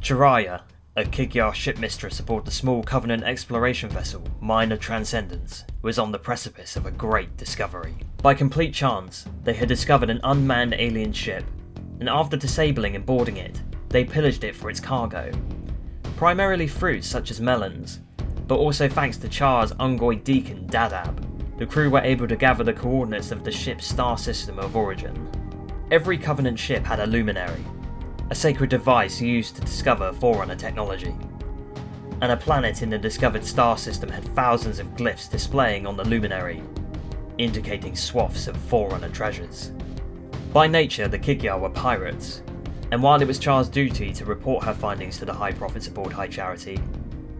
Char'R, a Kig Yar shipmistress aboard the small Covenant exploration vessel Minor Transcendence, was on the precipice of a great discovery. By complete chance, they had discovered an unmanned alien ship, and after disabling and boarding it, they pillaged it for its cargo. Primarily fruits such as melons, but also thanks to Char'R's Ungoy deacon Dadab, the crew were able to gather the coordinates of the ship's star system of origin. Every Covenant ship had a luminary, a sacred device used to discover Forerunner technology, and a planet in the discovered star system had thousands of glyphs displaying on the luminary, indicating swaths of Forerunner treasures. By nature, the Kig Yar were pirates, and while it was Char'R's duty to report her findings to the High Prophets aboard High Charity,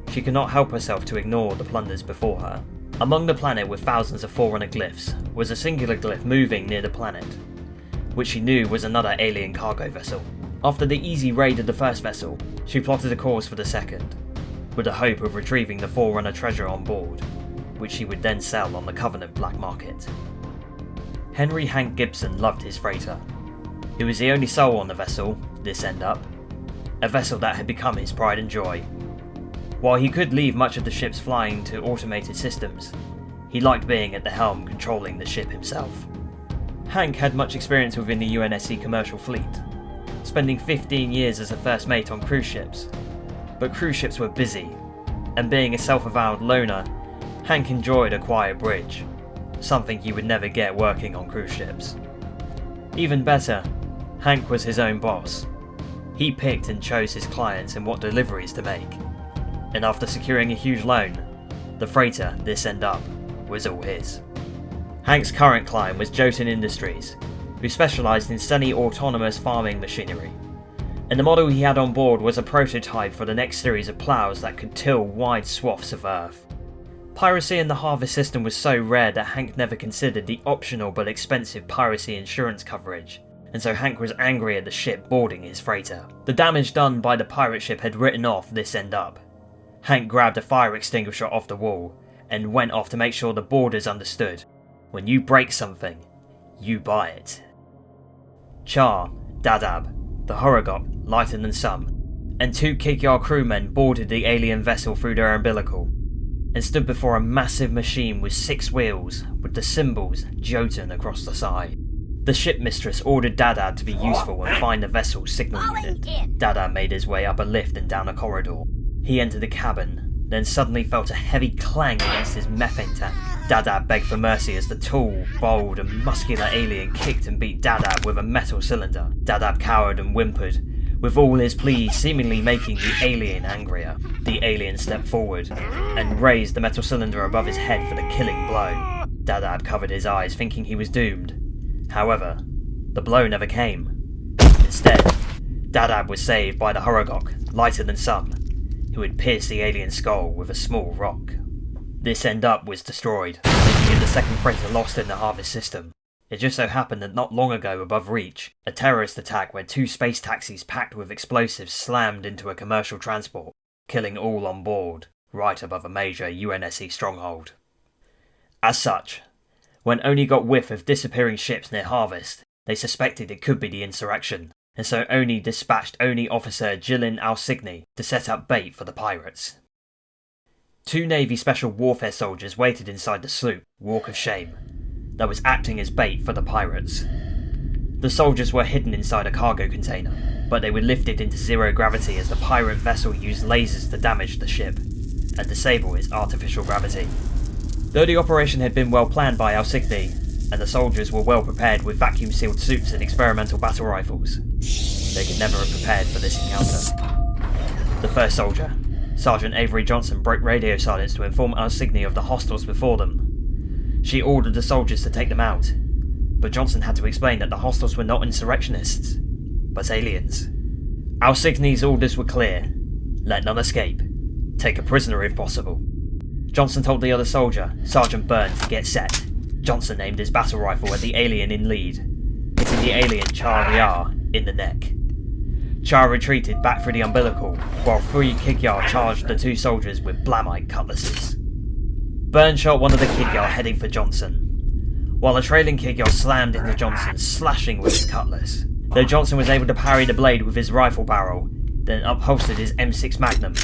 she could not help herself to ignore the plunders before her. Among the planet with thousands of Forerunner glyphs was a singular glyph moving near the planet, which she knew was another alien cargo vessel. After the easy raid of the first vessel, she plotted a course for the second, with the hope of retrieving the Forerunner treasure on board, which she would then sell on the Covenant black market. Henry Hank Gibson loved his freighter. He was the only soul on the vessel, this end up, a vessel that had become his pride and joy. While he could leave much of the ship's flying to automated systems, he liked being at the helm controlling the ship himself. Hank had much experience within the UNSC commercial fleet, spending 15 years as a first mate on cruise ships. But cruise ships were busy, and being a self-avowed loner, Hank enjoyed a quiet bridge, something you would never get working on cruise ships. Even better, Hank was his own boss. He picked and chose his clients and what deliveries to make, and after securing a huge loan, the freighter, this end up, was all his. Hank's current client was Jotun Industries, who specialised in semi-autonomous farming machinery, and the model he had on board was a prototype for the next series of ploughs that could till wide swaths of earth. Piracy in the harvest system was so rare that Hank never considered the optional but expensive piracy insurance coverage, and so Hank was angry at the ship boarding his freighter. The damage done by the pirate ship had written off this end up. Hank grabbed a fire extinguisher off the wall and went off to make sure the boarders understood. When you break something, you buy it. Char'R, Dadab, the Horogok, lighter than some, and 2 Kig Yar crewmen boarded the alien vessel through their umbilical, and stood before a massive machine with 6 wheels, with the symbols Jotun across the side. The Shipmistress ordered Dadab to be useful and find the vessel's signal unit. Dadab made his way up a lift and down a corridor. He entered the cabin, then suddenly felt a heavy clang against his methane tank. Dadab begged for mercy as the tall, bold and muscular alien kicked and beat Dadab with a metal cylinder. Dadab cowered and whimpered, with all his pleas seemingly making the alien angrier. The alien stepped forward and raised the metal cylinder above his head for the killing blow. Dadab covered his eyes, thinking he was doomed. However, the blow never came. Instead, Dadab was saved by the Horogok, lighter than some, who had pierced the alien skull with a small rock. This end up was destroyed, making it the second freighter lost in the harvest system. It just so happened that not long ago above Reach, a terrorist attack where 2 space taxis packed with explosives slammed into a commercial transport, killing all on board, right above a major UNSC stronghold. As such, when Oni got whiff of disappearing ships near Harvest, they suspected it could be the insurrection, and so Oni dispatched Oni officer Jilin Alsigny to set up bait for the pirates. 2 Navy Special Warfare soldiers waited inside the sloop, Walk of Shame, that was acting as bait for the pirates. The soldiers were hidden inside a cargo container, but they were lifted into zero gravity as the pirate vessel used lasers to damage the ship and disable its artificial gravity. Though the operation had been well planned by Alsigny, and the soldiers were well prepared with vacuum-sealed suits and experimental battle rifles, they could never have prepared for this encounter. The first soldier, Sergeant Avery Johnson, broke radio silence to inform Alsigny of the hostiles before them. She ordered the soldiers to take them out, but Johnson had to explain that the hostiles were not insurrectionists, but aliens. Alsigny's orders were clear: let none escape, take a prisoner if possible. Johnson told the other soldier, Sergeant Byrne, to get set. Johnson aimed his battle rifle at the alien in lead, hitting the alien Char'R in the neck. Char'R retreated back through the umbilical, while 3 Kig Yar charged the 2 soldiers with blamite cutlasses. Byrne shot one of the Kig Yar heading for Johnson, while a trailing Kig Yar slammed into Johnson, slashing with his cutlass. Though Johnson was able to parry the blade with his rifle barrel, then upholstered his M6 Magnum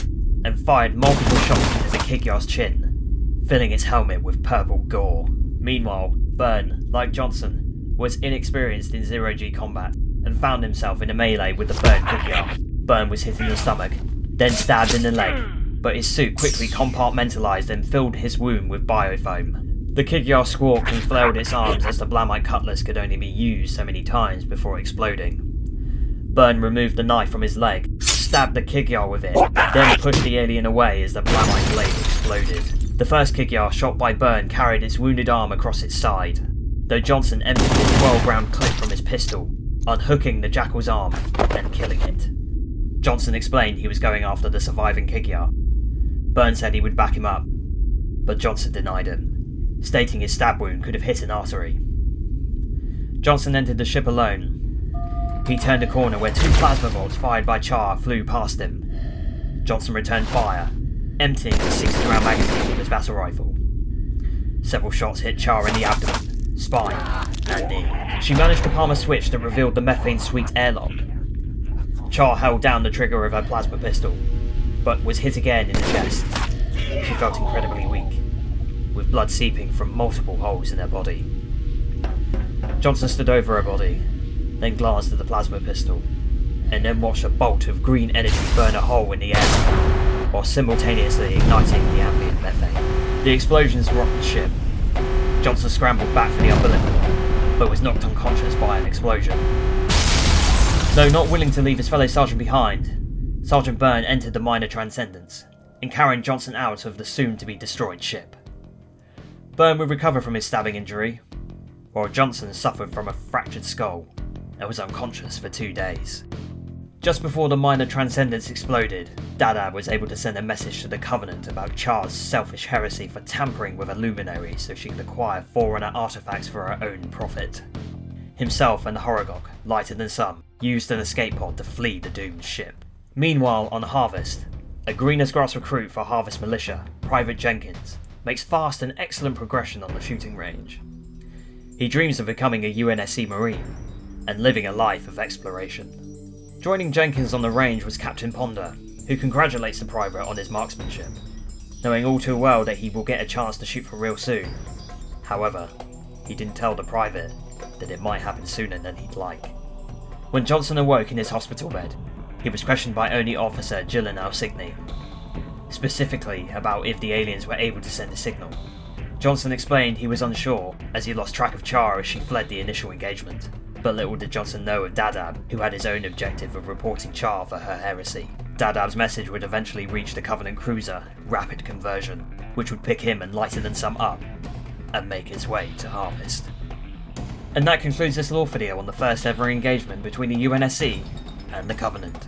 and fired multiple shots into the Kig Yar's chin, filling its helmet with purple gore. Meanwhile, Byrne, like Johnson, was inexperienced in zero-G combat and found himself in a melee with the third Kig Yar. Byrne was hit in the stomach, then stabbed in the leg, but his suit quickly compartmentalized and filled his wound with biofoam. The Kig Yar squawked and flailed its arms as the Blamite cutlass could only be used so many times before exploding. Byrne removed the knife from his leg, stabbed the Kig Yar with it, then pushed the alien away as the Blamite blade exploded. The first Kig Yar shot by Byrne carried its wounded arm across its side, though Johnson emptied his 12-round clip from his pistol, unhooking the Jackal's arm and killing it. Johnson explained he was going after the surviving Kig Yar. Byrne said he would back him up, but Johnson denied him, stating his stab wound could have hit an artery. Johnson entered the ship alone. He turned a corner where 2 plasma bolts fired by Char'R flew past him. Johnson returned fire, emptying a 60-round magazine from his battle rifle. Several shots hit Char'R in the abdomen, spine, and knee. She managed to palm a switch that revealed the methane suite airlock. Char'R held down the trigger of her plasma pistol, but was hit again in the chest. She felt incredibly weak, with blood seeping from multiple holes in her body. Johnson stood over her body, then glanced at the plasma pistol, and then watched a bolt of green energy burn a hole in the air, while simultaneously igniting the ambient methane. The explosions rocked the ship. Johnson scrambled back for the umbilical, but was knocked unconscious by an explosion. Though not willing to leave his fellow sergeant behind, Sergeant Byrne entered the Minor Transcendence and carried Johnson out of the soon-to-be-destroyed ship. Byrne would recover from his stabbing injury, while Johnson suffered from a fractured skull and was unconscious for 2 days. Just before the Minor Transcendence exploded, Dada was able to send a message to the Covenant about Char's selfish heresy for tampering with a luminary so she could acquire Forerunner artifacts for her own profit. Himself and the Horogok, lighter than some, used an escape pod to flee the doomed ship. Meanwhile, on Harvest, a green-as-grass recruit for Harvest Militia, Private Jenkins, makes fast and excellent progression on the shooting range. He dreams of becoming a UNSC Marine and living a life of exploration. Joining Jenkins on the range was Captain Ponder, who congratulates the private on his marksmanship, knowing all too well that he will get a chance to shoot for real soon. However, he didn't tell the private that it might happen sooner than he'd like. When Johnson awoke in his hospital bed, he was questioned by only Officer Gillen Alsigny, specifically about if the aliens were able to send a signal. Johnson explained he was unsure, as he lost track of Char'R as she fled the initial engagement, but little did Johnson know of Dadab, who had his own objective of reporting Char'R for her heresy. Dadab's message would eventually reach the Covenant cruiser, Rapid Conversion, which would pick him and lighter than some up, and make its way to Harvest. And that concludes this lore video on the first ever engagement between the UNSC and the Covenant.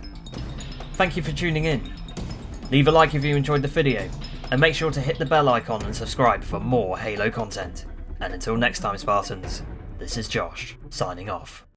Thank you for tuning in. Leave a like if you enjoyed the video, and make sure to hit the bell icon and subscribe for more Halo content. And until next time, Spartans, this is Josh, signing off.